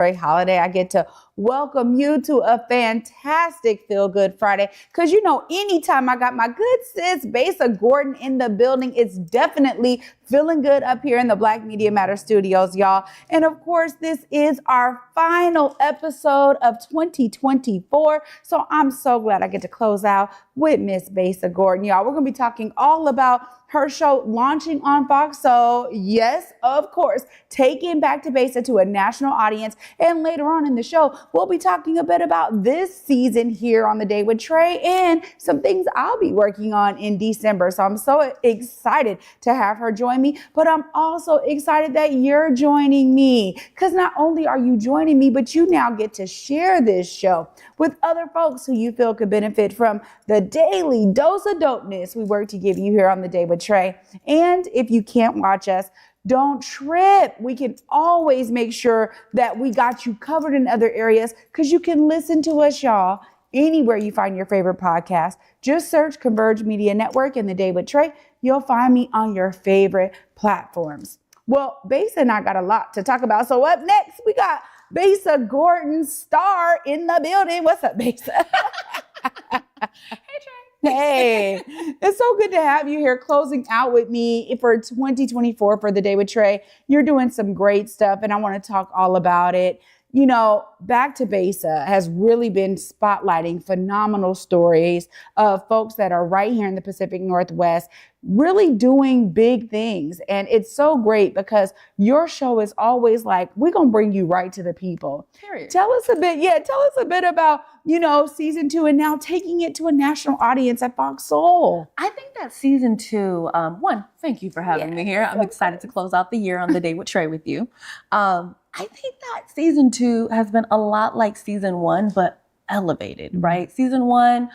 Trae holiday, I get to welcome you to a fantastic Feel Good Friday. Because anytime I got my good sis, Besa Gordon in the building, it's definitely feeling good up here in the Black Media Matter studios, y'all. And of course, this is our final episode of 2024. So I'm so glad I get to close out with Miss Besa Gordon, y'all. We're going to be talking all about her show launching on Fox. So yes, of course, taking Back to Besa to a national audience. And later on in the show, we'll be talking a bit about this season here on The Day with Trae and some things I'll be working on in December. So I'm so excited to have her join me, but I'm also excited that you're joining me, because not only are you joining me, but you now get to share this show with other folks who you feel could benefit from the daily dose of dopeness we work to give you here on The Day with Trae. And if you can't watch us, don't trip. We can always make sure that we got you covered in other areas, because you can listen to us, y'all, anywhere you find your favorite podcast. Just search Converge Media Network and The Day with Trae. You'll find me on your favorite platforms. Well, Besa and I got a lot to talk about. So up next, we got Besa Gordon, star in the building. What's up, Besa? Hey, Trae. Hey, it's so good to have you here closing out with me for 2024 for The Day with Trae. You're doing some great stuff, and I want to talk all about it. Back to Besa has really been spotlighting phenomenal stories of folks that are right here in the Pacific Northwest, really doing big things. And it's so great because your show is always like, we're going to bring you right to the people. Period. Tell us a bit about, season 2 and now taking it to a national audience at Fox Soul. I think that season 2, one, thank you for having me here. I'm excited to close out the year on The Day with Trae with you. I think that season 2 has been a lot like season 1, but elevated, right? Season 1,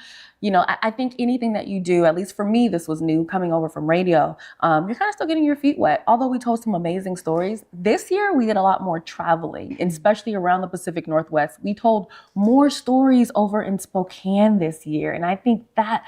I think anything that you do, at least for me, this was new coming over from radio. You're kind of still getting your feet wet. Although we told some amazing stories, this year we did a lot more traveling, especially around the Pacific Northwest. We told more stories over in Spokane this year. And I think that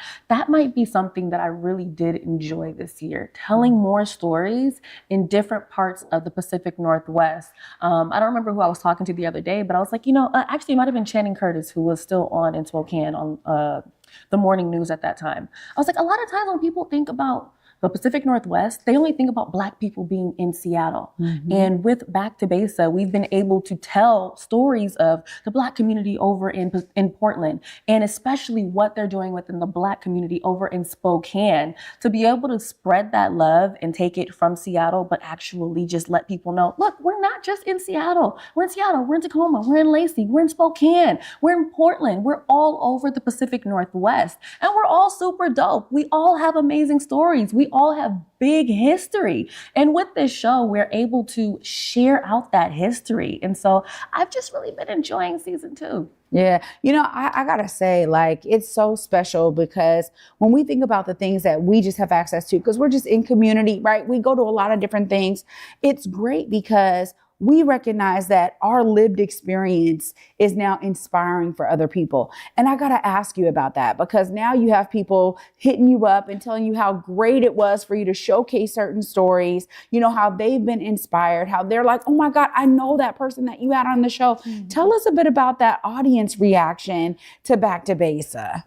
might be something that I really did enjoy this year, telling more stories in different parts of the Pacific Northwest. I don't remember who I was talking to the other day, but I was like, actually it might have been Channing Curtis, who was still on in Spokane on the morning news at that time. I was like, a lot of times when people think about the Pacific Northwest, they only think about Black people being in Seattle. Mm-hmm. And with Back to Besa, we've been able to tell stories of the Black community over in Portland, and especially what they're doing within the Black community over in Spokane, to be able to spread that love and take it from Seattle, but actually just let people know, look, we're not just in Seattle. We're in Seattle, we're in Tacoma, we're in Lacey, we're in Spokane, we're in Portland, we're all over the Pacific Northwest, and we're all super dope. We all have amazing stories. We all have big history. And with this show, we're able to share out that history. And so I've just really been enjoying season 2. Yeah. I gotta say, it's so special because when we think about the things that we just have access to, because we're just in community, right? We go to a lot of different things. It's great because we recognize that our lived experience is now inspiring for other people. And I got to ask you about that, because now you have people hitting you up and telling you how great it was for you to showcase certain stories, how they've been inspired, how they're like, oh my God, I know that person that you had on the show. Mm-hmm. Tell us a bit about that audience reaction to Back to Besa.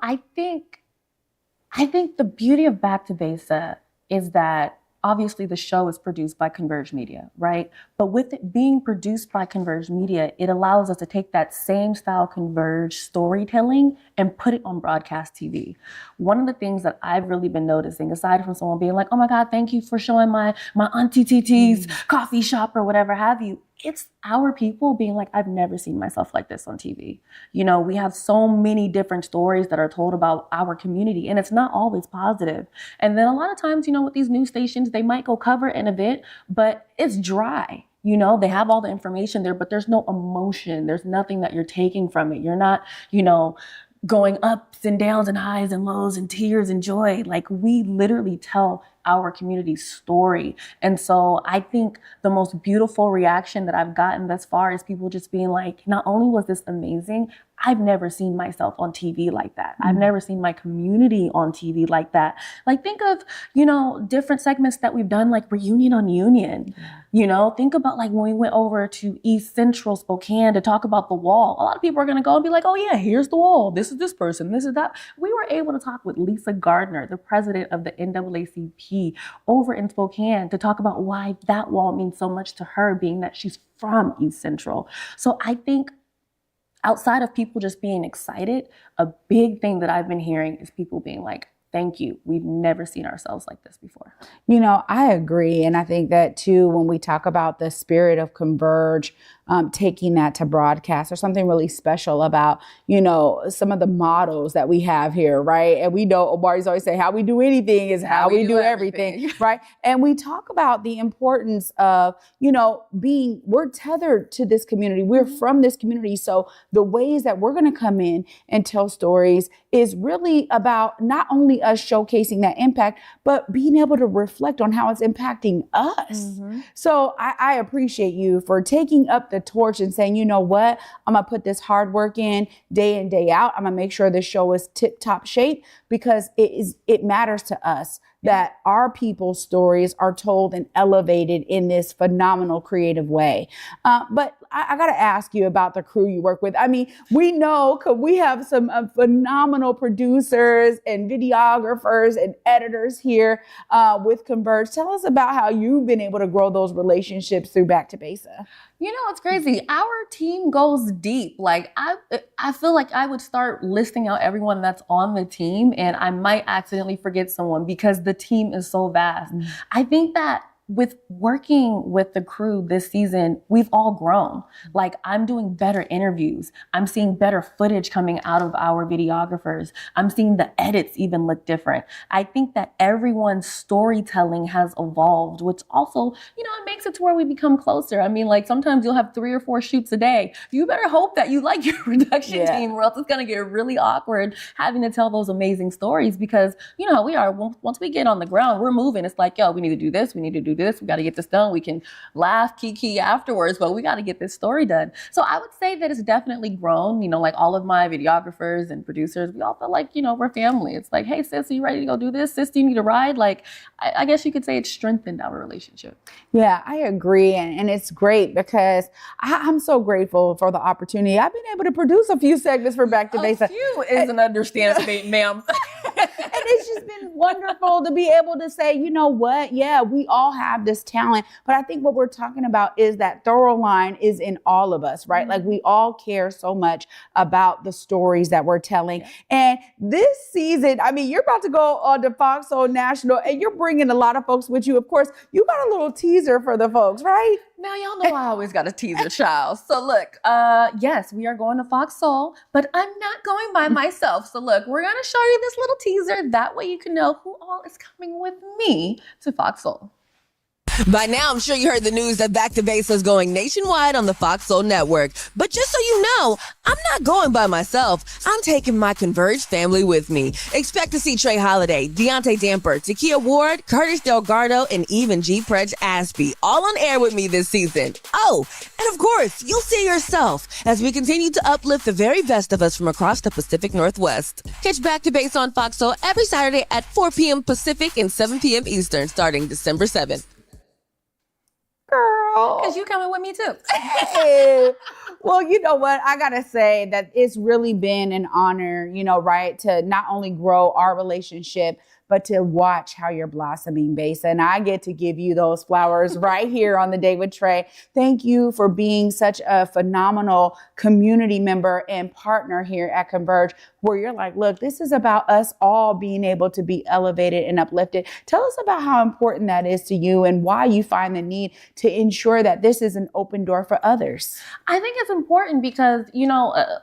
I think the beauty of Back to Besa is that obviously the show is produced by Converge Media, right? But with it being produced by Converge Media, it allows us to take that same style Converge storytelling and put it on broadcast TV. One of the things that I've really been noticing, aside from someone being like, oh my God, thank you for showing my Auntie TT's coffee shop or whatever have you, it's our people being like, I've never seen myself like this on TV. We have so many different stories that are told about our community, and it's not always positive. And then a lot of times, with these news stations, they might go cover an event, but it's dry. They have all the information there, but there's no emotion. There's nothing that you're taking from it. You're not, going ups and downs and highs and lows and tears and joy. Like, we literally tell our community's story. And so I think the most beautiful reaction that I've gotten thus far is people just being like, not only was this amazing, I've never seen myself on TV like that. I've never seen my community on TV like that. Like, think of, different segments that we've done, like Reunion on Union. Think about like when we went over to East Central Spokane to talk about the wall. A lot of people are going to go and be like, oh yeah, here's the wall. This is this person. This is that. We were able to talk with Lisa Gardner, the president of the NAACP, over in Spokane to talk about why that wall means so much to her, being that she's from East Central. So I think outside of people just being excited, a big thing that I've been hearing is people being like, thank you. We've never seen ourselves like this before. I agree. And I think that too, when we talk about the spirit of Converge, taking that to broadcast, there's something really special about, some of the mottos that we have here, right? And we know Omari's always say, how we do anything is how we do everything, right? And we talk about the importance of, we're tethered to this community. We're from this community. So the ways that we're going to come in and tell stories is really about not only us showcasing that impact, but being able to reflect on how it's impacting us. So I appreciate you for taking up the torch and saying, you know what, I'm going to put this hard work in day out. I'm going to make sure this show is tip top shape, because it matters to us that our people's stories are told and elevated in this phenomenal creative way. But I got to ask you about the crew you work with. I mean, we know, because we have some phenomenal producers and videographers and editors here with Converge. Tell us about how you've been able to grow those relationships through Back to Besa. It's crazy. Our team goes deep. Like, I feel like I would start listing out everyone that's on the team, and I might accidentally forget someone because the team is so vast. I think that with working with the crew this season, we've all grown. Like, I'm doing better interviews. I'm seeing better footage coming out of our videographers. I'm seeing the edits even look different. I think that everyone's storytelling has evolved, which also, it makes it to where we become closer. I mean, like, sometimes you'll have 3 or 4 shoots a day. You better hope that you like your production team, or else it's going to get really awkward having to tell those amazing stories, because we are, once we get on the ground, we're moving. It's like, yo, we need to do this. We need to do this. We got to get this done. We can laugh, kiki afterwards, but we got to get this story done. So I would say that it's definitely grown. Like, all of my videographers and producers, we all feel like, we're family. It's like, hey, sis, are you ready to go do this? Sis, do you need a ride? Like, I guess you could say it's strengthened our relationship. Yeah, I agree. And it's great because I'm so grateful for the opportunity. I've been able to produce a few segments for Back to Besa. A few is an understatement, ma'am. And it's just been wonderful to be able to say, you know what? Yeah, we all have this talent. But I think what we're talking about is that thorough line is in all of us, right? Like, we all care so much about the stories that we're telling. And this season, I mean, you're about to go on to Fox Soul National, and you're bringing a lot of folks with you. Of course, you got a little teaser for the folks, right? Now, y'all know I always got a teaser, child. So look, yes, we are going to Fox Soul, but I'm not going by myself. So look, we're going to show you this little teaser. That way you can know who all is coming with me to Fox Soul. By now, I'm sure you heard the news that Back to Besa is going nationwide on the Fox Soul Network. But just so you know, I'm not going by myself. I'm taking my Converge family with me. Expect to see Trae Holiday, Deontay Damper, Takia Ward, Curtis Delgado, and even G. Predge Ashby, all on air with me this season. Oh, and of course, you'll see yourself as we continue to uplift the very best of us from across the Pacific Northwest. Catch Back to Besa on Fox Soul every Saturday at 4 p.m. Pacific and 7 p.m. Eastern, starting December 7th. Girl. Because you coming with me too. Hey. Well, you know what? I got to say that it's really been an honor, right, to not only grow our relationship, but to watch how you're blossoming, Besa. And I get to give you those flowers right here on The Day with Trae. Thank you for being such a phenomenal community member and partner here at Converge, where you're like, look, this is about us all being able to be elevated and uplifted. Tell us about how important that is to you and why you find the need to ensure that this is an open door for others. I think it's important because,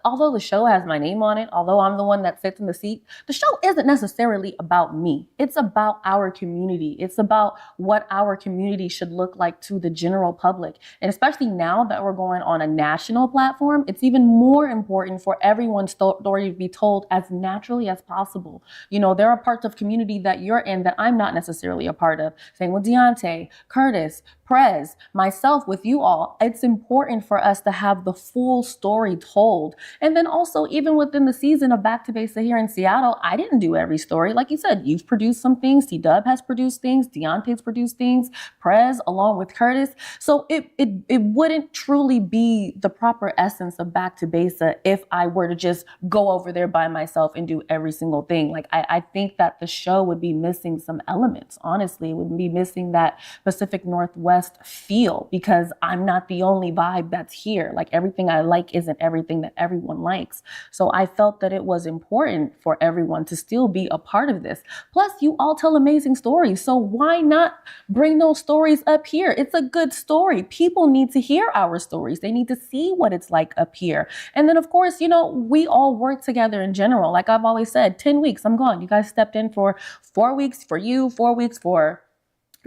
although the show has my name on it, although I'm the one that sits in the seat, the show isn't necessarily about me. me. It's about our community. It's about what our community should look like to the general public. And especially now that we're going on a national platform, it's even more important for everyone's story to be told as naturally as possible. You know, there are parts of community that you're in that I'm not necessarily a part of. Same with Deontay, Curtis, Prez, myself, with you all. It's important for us to have the full story told. And then also, even within the season of Back to Besa here in Seattle, I didn't do every story. Like you said, you've produced some things. T-Dub has produced things. Deontay's produced things. Prez, along with Curtis. So it wouldn't truly be the proper essence of Back to Besa if I were to just go over there by myself and do every single thing. Like, I think that the show would be missing some elements. Honestly, it would be missing that Pacific Northwest feel, because I'm not the only vibe that's here. Like, everything I like isn't everything that everyone likes. So I felt that it was important for everyone to still be a part of this. Plus, you all tell amazing stories. So why not bring those stories up here? It's a good story. People need to hear our stories. They need to see what it's like up here. And then, of course, you know, we all work together in general. Like I've always said, 10 weeks, I'm gone. You guys stepped in for 4 weeks for you, 4 weeks for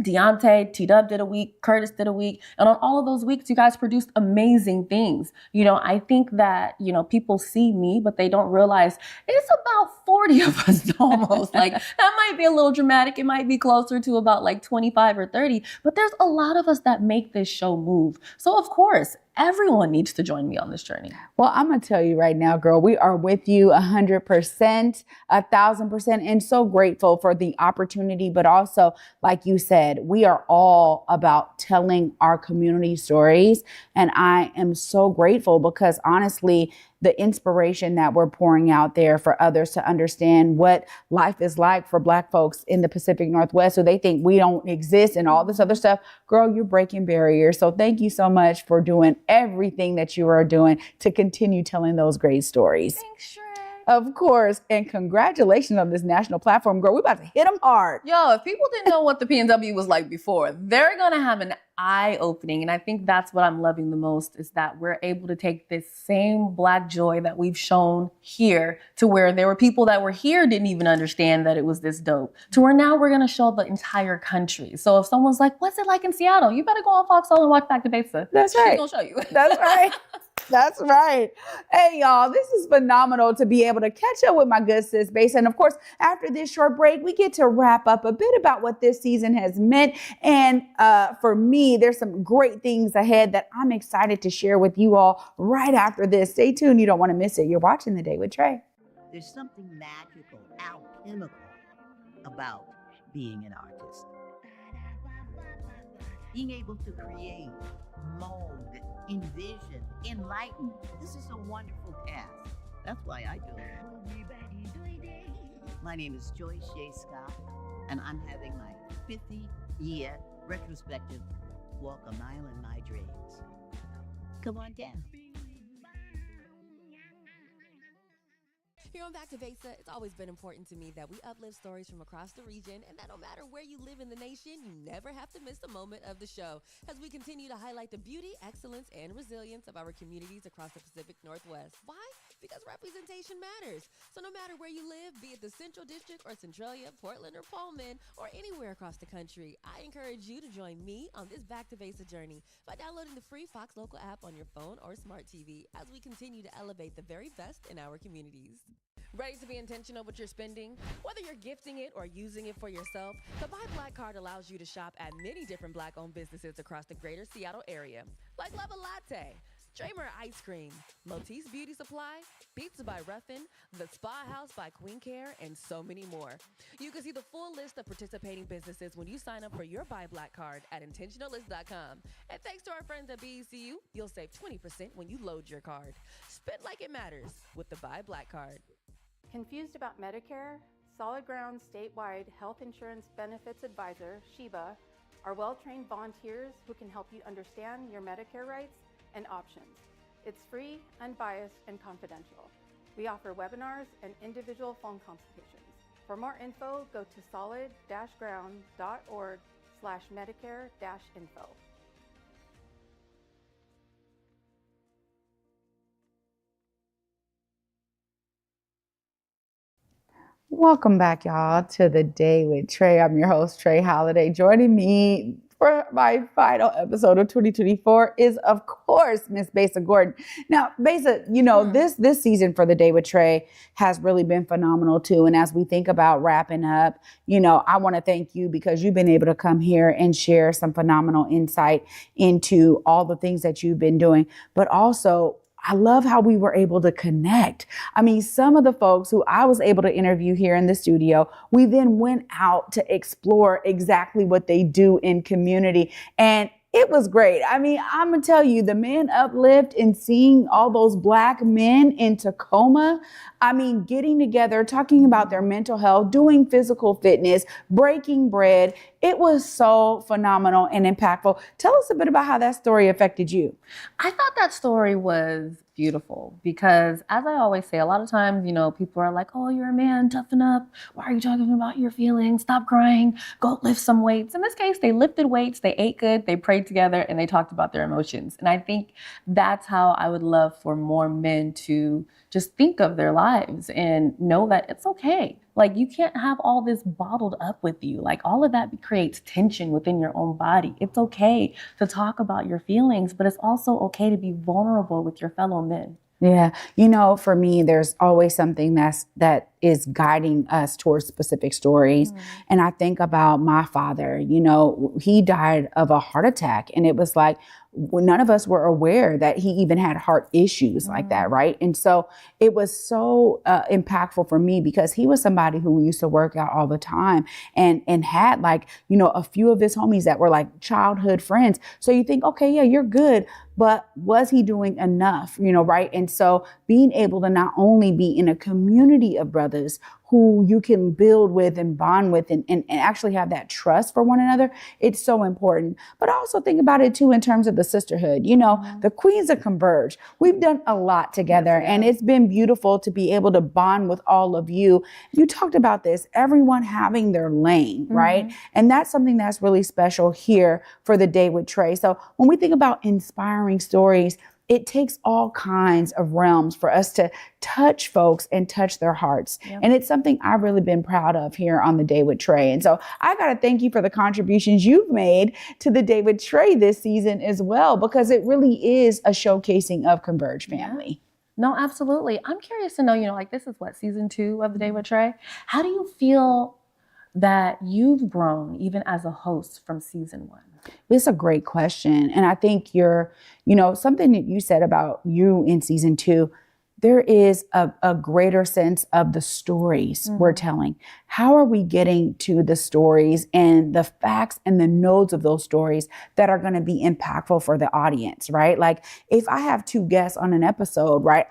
Deontay, T-Dub did a week, Curtis did a week. And on all of those weeks, you guys produced amazing things. You know, I think that, you know, people see me, but they don't realize it's about 40 of us almost. Like, that might be a little dramatic. It might be closer to about like 25 or 30, but there's a lot of us that make this show move. So of course, everyone needs to join me on this journey. Well, I'm going to tell you right now, girl, we are with you 100%, 1,000%, and so grateful for the opportunity. But also, like you said, we are all about telling our community stories. And I am so grateful because honestly, the inspiration that we're pouring out there for others to understand what life is like for Black folks in the Pacific Northwest, so they think we don't exist and all this other stuff. Girl, you're breaking barriers. So thank you so much for doing everything that you are doing to continue telling those great stories. Thanks, Trae. Of course. And congratulations on this national platform, girl. We're about to hit them hard. Yo, if people didn't know what the PNW was like before, they're going to have an eye-opening. And I think that's what I'm loving the most, is that we're able to take this same Black joy that we've shown here to where there were people that were here didn't even understand that it was this dope, to where now we're going to show the entire country. So if someone's like, what's it like in Seattle? You better go on Foxhole and watch Back to Besa. That's right. She's going to show you. That's right. That's right. Hey, y'all, this is phenomenal to be able to catch up with my good sis, Besa. And of course, after this short break, we get to wrap up a bit about what this season has meant. And for me, there's some great things ahead that I'm excited to share with you all right after this. Stay tuned. You don't want to miss it. You're watching The Day with Trae. There's something magical, alchemical about being an artist. Being able to create, mold, envision, enlighten. This is a wonderful task. That's why I do it. My name is Joyce J. Scott, and I'm having my 50-year retrospective Walk a Mile in My Dreams. Come on down. Here on Back to Besa, it's always been important to me that we uplift stories from across the region, and that no matter where you live in the nation, you never have to miss a moment of the show as we continue to highlight the beauty, excellence, and resilience of our communities across the Pacific Northwest. Why? Because representation matters. So no matter where you live, be it the Central District or Centralia, Portland or Pullman, or anywhere across the country, I encourage you to join me on this Back to Besa journey by downloading the free Fox Local app on your phone or smart TV as we continue to elevate the very best in our communities. Ready to be intentional with your spending? Whether you're gifting it or using it for yourself, the Buy Black card allows you to shop at many different Black-owned businesses across the greater Seattle area, like Love a Latte, Dramer Ice Cream, Motis Beauty Supply, Pizza by Ruffin, The Spa House by Queen Care, and so many more. You can see the full list of participating businesses when you sign up for your Buy Black card at intentionalist.com. And thanks to our friends at BECU, you'll save 20% when you load your card. Spend like it matters with the Buy Black card. Confused about Medicare? Solid Ground statewide health insurance benefits advisor, Sheba, are well-trained volunteers who can help you understand your Medicare rights and options. It's free, unbiased, and confidential. We offer webinars and individual phone consultations. For more info, go to solid-ground.org/Medicare-info. Welcome back, y'all, to the Day with Trae. I'm your host, Trae Holiday. Joining me for my final episode of 2024 is, of course, Miss Besa Gordon. Now, Besa, this season for the Day with Trae has really been phenomenal too. And as we think about wrapping up, I want to thank you because you've been able to come here and share some phenomenal insight into all the things that you've been doing, but also I love how we were able to connect. I mean, some of the folks who I was able to interview here in the studio, we then went out to explore exactly what they do in community. And it was great. I mean, I'm going to tell you, the Man Uplift and seeing all those Black men in Tacoma, I mean, getting together, talking about their mental health, doing physical fitness, breaking bread. It was so phenomenal and impactful. Tell us a bit about how that story affected you. I thought that story was beautiful because, as I always say, a lot of times, people are like, oh, you're a man, toughen up. Why are you talking about your feelings? Stop crying. Go lift some weights. In this case, they lifted weights, they ate good, they prayed together, and they talked about their emotions. And I think that's how I would love for more men to just think of their lives and know that it's okay. Like, you can't have all this bottled up with you. Like, all of that creates tension within your own body. It's okay to talk about your feelings, but it's also okay to be vulnerable with your fellow men. Yeah. For me, there's always something that is guiding us towards specific stories. And I think about my father, he died of a heart attack, and it was like, none of us were aware that he even had heart issues like that. Right. And so it was so impactful for me because he was somebody who used to work out all the time and had a few of his homies that were like childhood friends. So you think, okay, yeah, you're good. But was he doing enough, right? And so being able to not only be in a community of brothers who you can build with and bond with and actually have that trust for one another, it's so important. But I also think about it too in terms of the sisterhood. The Queens of Converge. We've done a lot together, and it's been beautiful to be able to bond with all of you. You talked about this, everyone having their lane, right? And that's something that's really special here for the Day with Trae. So when we think about inspiring stories, it takes all kinds of realms for us to touch folks and touch their hearts. Yep. And it's something I've really been proud of here on the Day with Trae. And so I got to thank you for the contributions you've made to the Day with Trae this season as well, because it really is a showcasing of Converge family. No, absolutely. I'm curious to know, this is what, season 2 of the Day with Trae? How do you feel that you've grown even as a host from season 1? It's a great question. And I think something that you said about you in season 2, there is a greater sense of the stories we're telling. How are we getting to the stories and the facts and the nodes of those stories that are going to be impactful for the audience, right? Like, if I have 2 guests on an episode, right,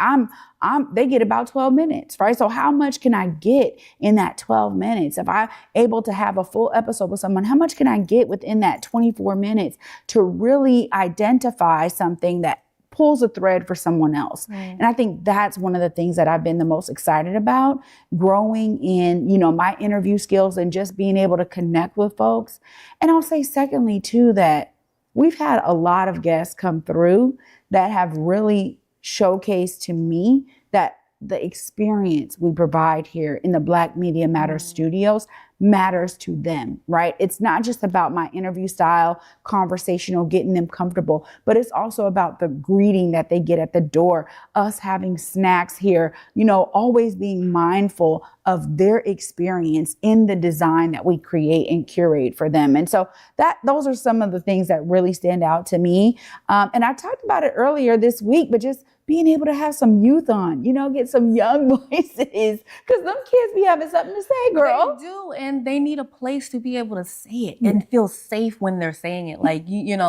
they get about 12 minutes, right? So how much can I get in that 12 minutes? If I'm able to have a full episode with someone, how much can I get within that 24 minutes to really identify something that pulls a thread for someone else? And I think that's one of the things that I've been the most excited about, growing in, my interview skills and just being able to connect with folks. And I'll say secondly too, that we've had a lot of guests come through that have really showcased to me that the experience we provide here in the Black Media Matters studios matters to them, right? It's not just about my interview style, conversational, getting them comfortable, but it's also about the greeting that they get at the door, us having snacks here, always being mindful of their experience in the design that we create and curate for them. And so those are some of the things that really stand out to me. And I talked about it earlier this week, but just being able to have some youth on, get some young voices, because them kids be having something to say, girl. They do, and they need a place to be able to say it and feel safe when they're saying it. Like,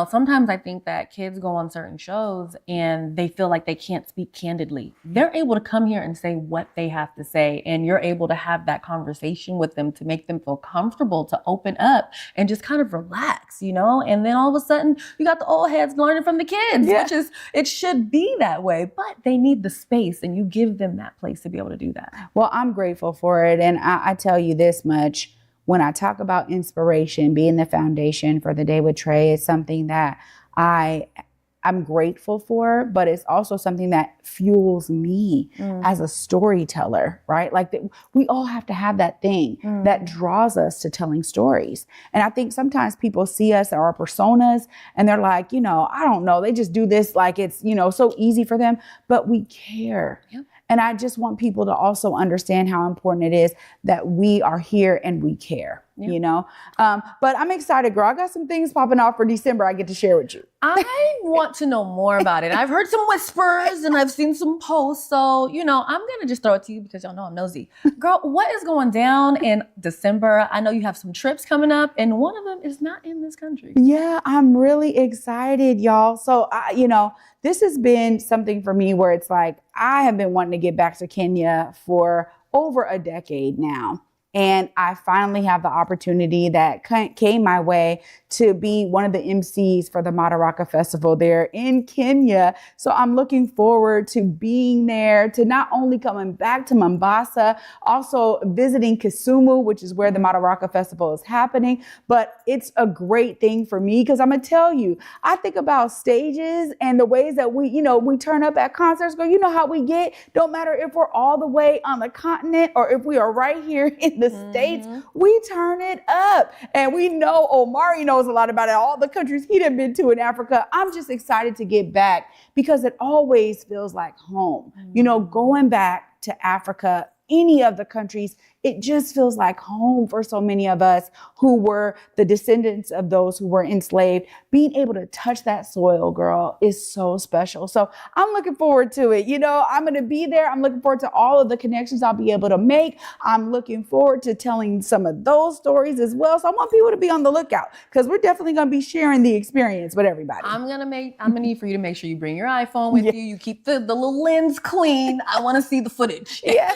sometimes I think that kids go on certain shows and they feel like they can't speak candidly. They're able to come here and say what they have to say, and you're able to have that conversation with them to make them feel comfortable to open up and just kind of relax, and then all of a sudden you got the old heads learning from the kids, which is, it should be that way. But they need the space, and you give them that place to be able to do that. Well, I'm grateful for it. And I tell you this much, when I talk about inspiration being the foundation for the Day with Trae, it's something that I I'm grateful for, but it's also something that fuels me as a storyteller, right? Like we all have to have that thing that draws us to telling stories. And I think sometimes people see us or our personas and they're like, I don't know, they just do this like it's, so easy for them, but we care. Yep. And I just want people to also understand how important it is that we are here and we care, But I'm excited, girl. I got some things popping off for December I get to share with you. I want to know more about it. I've heard some whispers and I've seen some posts. So, I'm going to just throw it to you because y'all know I'm nosy. Girl, what is going down in December? I know you have some trips coming up and one of them is not in this country. Yeah, I'm really excited, y'all. So, this has been something for me where it's like, I have been wanting to get back to Kenya for over a decade now. And I finally have the opportunity that came my way to be one of the MCs for the Madaraka Festival there in Kenya. So I'm looking forward to being there, to not only coming back to Mombasa, also visiting Kisumu, which is where the Madaraka Festival is happening. But it's a great thing for me because I'm going to tell you, I think about stages and the ways that we turn up at concerts. Girl, you know how we get, don't matter if we're all the way on the continent or if we are right here in the States, we turn it up. And we know Omari knows a lot about it, all the countries he done been to in Africa. I'm just excited to get back because it always feels like home. Going back to Africa, any of the countries, it just feels like home for so many of us who were the descendants of those who were enslaved. Being able to touch that soil, girl, is so special. So I'm looking forward to it. I'm going to be there. I'm looking forward to all of the connections I'll be able to make. I'm looking forward to telling some of those stories as well. So I want people to be on the lookout because we're definitely going to be sharing the experience with everybody. I'm going to need for you to make sure you bring your iPhone with you. You keep the little lens clean. I want to see the footage. Yeah.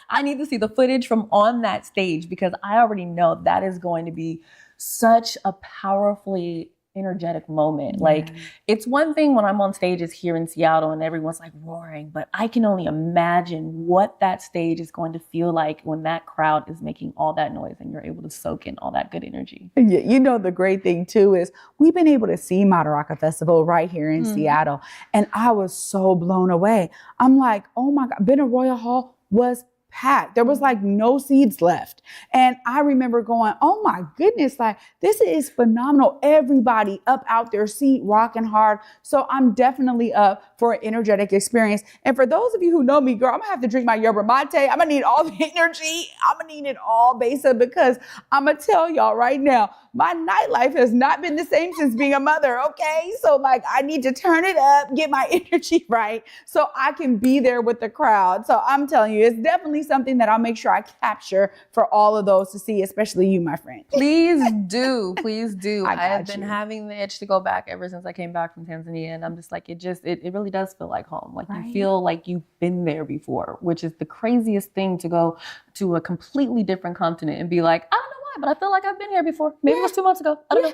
I need to see the footage from on that stage because I already know that is going to be such a powerfully energetic moment. Like, it's one thing when I'm on stages here in Seattle and everyone's like roaring, but I can only imagine what that stage is going to feel like when that crowd is making all that noise and you're able to soak in all that good energy. Yeah, the great thing too is we've been able to see Madaraka Festival right here in Seattle, and I was so blown away. I'm like, oh my God, Bennett Royal Hall was packed. There was like no seats left. And I remember going, oh my goodness, like this is phenomenal. Everybody up out their seat, rocking hard. So I'm definitely up for an energetic experience. And for those of you who know me, girl, I'm gonna have to drink my yerba mate. I'm gonna need all the energy. I'm gonna need it all, Besa, because I'm gonna tell y'all right now, my nightlife has not been the same since being a mother, okay? So like I need to turn it up, get my energy right so I can be there with the crowd. So I'm telling you, it's definitely something that I'll make sure I capture for all of those to see, especially you, my friend. Please do. Please do. I have been having the itch to go back ever since I came back from Tanzania. And I'm just like, it really does feel like home. Like you feel like you've been there before, which is the craziest thing to go to a completely different continent and be like, I don't know why, but I feel like I've been here before. Maybe it was 2 months ago. I don't know.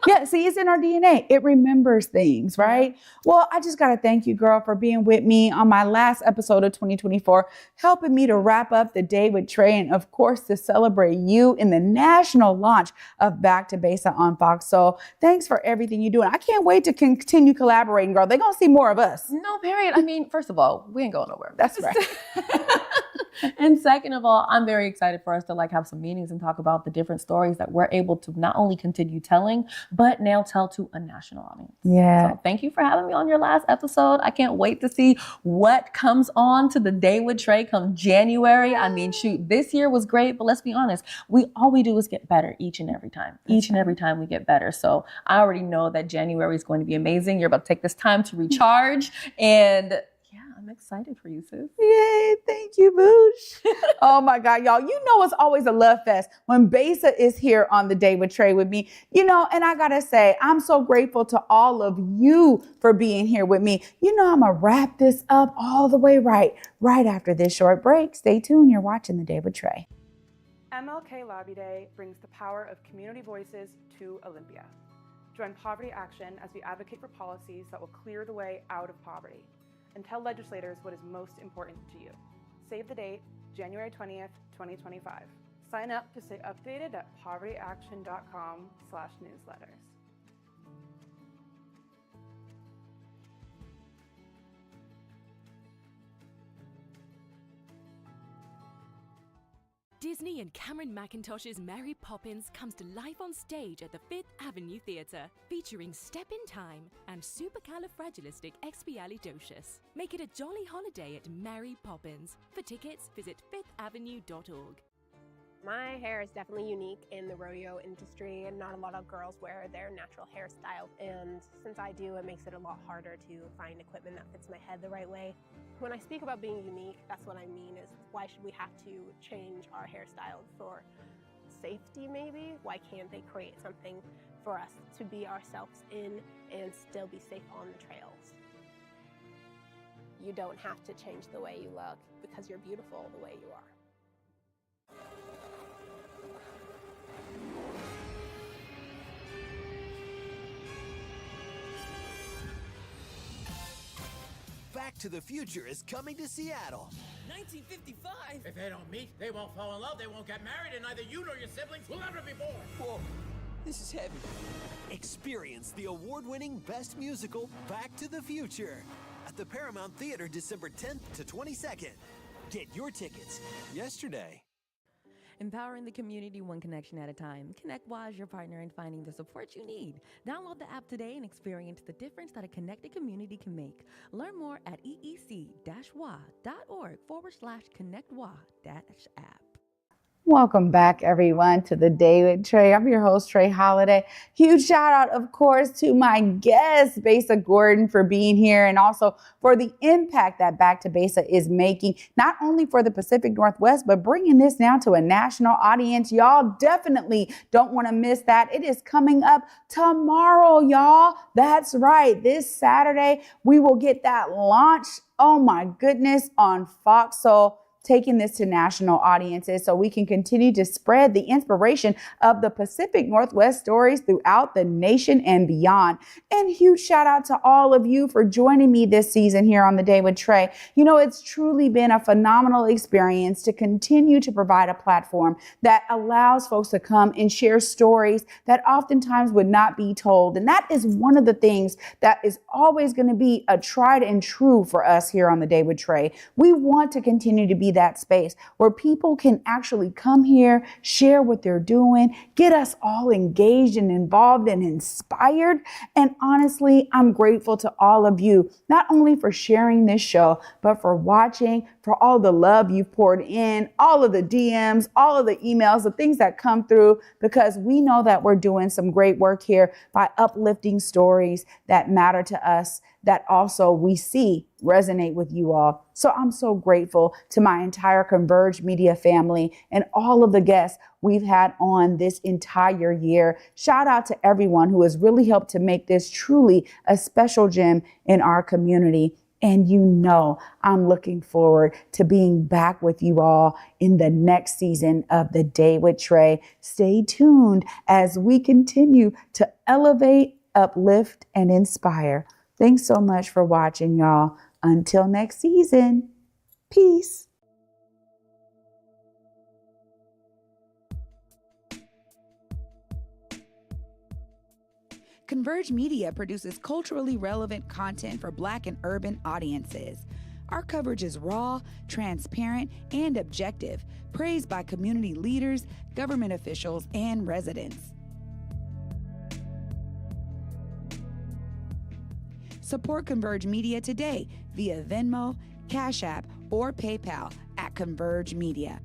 Yeah. See, it's in our DNA. It remembers things, right? Well, I just got to thank you, girl, for being with me on my last episode of 2024, helping me to wrap up the day with Trae, and of course, to celebrate you in the national launch of Back to Besa on Fox. So thanks for everything you do. And I can't wait to continue collaborating, girl. They're going to see more of us. No, period. I mean, first of all, we ain't going nowhere. That's right. And second of all, I'm very excited for us to like have some meetings and talk about the different stories that we're able to not only continue telling, but now tell to a national audience. Yeah. So thank you for having me on your last episode. I can't wait to see what comes on to the Day with Trae come January. I mean, shoot, this year was great, but let's be honest, all we do is get better each and every time. Each and every time we get better. So I already know that January is going to be amazing. You're about to take this time to recharge, and I'm excited for you, sis. Yay, thank you, Boosh. Oh my God, y'all. You know it's always a love fest when Besa is here on the Day with Trae with me. And I gotta say, I'm so grateful to all of you for being here with me. I'm gonna wrap this up all the way right after this short break. Stay tuned. You're watching the Day with Trae. MLK Lobby Day brings the power of community voices to Olympia. Join Poverty Action as we advocate for policies that will clear the way out of poverty, and tell legislators what is most important to you. Save the date, January 20th, 2025. Sign up to stay updated at povertyaction.com/newsletters. Disney and Cameron Mackintosh's Mary Poppins comes to life on stage at the Fifth Avenue Theatre, featuring Step in Time and Supercalifragilisticexpialidocious. Make it a jolly holiday at Mary Poppins. For tickets, visit fifthavenue.org. My hair is definitely unique in the rodeo industry, and not a lot of girls wear their natural hairstyle. And since I do, it makes it a lot harder to find equipment that fits my head the right way. When I speak about being unique, that's what I mean is why should we have to change our hairstyle for safety maybe? Why can't they create something for us to be ourselves in and still be safe on the trails? You don't have to change the way you look because you're beautiful the way you are. Back to the Future is coming to Seattle. 1955? If they don't meet, they won't fall in love, they won't get married, and neither you nor your siblings will ever be born. Whoa, this is heavy. Experience the award-winning Best Musical, Back to the Future, at the Paramount Theater December 10th to 22nd. Get your tickets yesterday. Empowering the community one connection at a time. ConnectWA is your partner in finding the support you need. Download the app today and experience the difference that a connected community can make. Learn more at eec-wa.org/connectwa-app. Welcome back, everyone, to the Day with Trae. I'm your host, Trae Holiday. Huge shout out, of course, to my guest, Besa Gordon, for being here and also for the impact that Back to Besa is making, not only for the Pacific Northwest, but bringing this now to a national audience. Y'all definitely don't want to miss that. It is coming up tomorrow, y'all. That's right. This Saturday, we will get that launch. Oh, my goodness, on Fox Soul, taking this to national audiences so we can continue to spread the inspiration of the Pacific Northwest stories throughout the nation and beyond. And huge shout out to all of you for joining me this season here on The Day with Trae. You know, it's truly been a phenomenal experience to continue to provide a platform that allows folks to come and share stories that oftentimes would not be told. And that is one of the things that is always going to be a tried and true for us here on The Day with Trae. We want to continue to be that space where people can actually come here, share what they're doing, get us all engaged and involved and inspired. And honestly, I'm grateful to all of you, not only for sharing this show, but for watching, for all the love you've poured in, all of the DMs, all of the emails, the things that come through, because we know that we're doing some great work here by uplifting stories that matter to us, that also we see resonate with you all. So I'm so grateful to my entire Converge Media family and all of the guests we've had on this entire year. Shout out to everyone who has really helped to make this truly a special gem in our community. And you know, I'm looking forward to being back with you all in the next season of The Day with Trae. Stay tuned as we continue to elevate, uplift, and inspire. Thanks so much for watching, y'all. Until next season, peace. Converge Media produces culturally relevant content for Black and urban audiences. Our coverage is raw, transparent, and objective, praised by community leaders, government officials, and residents. Support Converge Media today via Venmo, Cash App, or PayPal at Converge Media.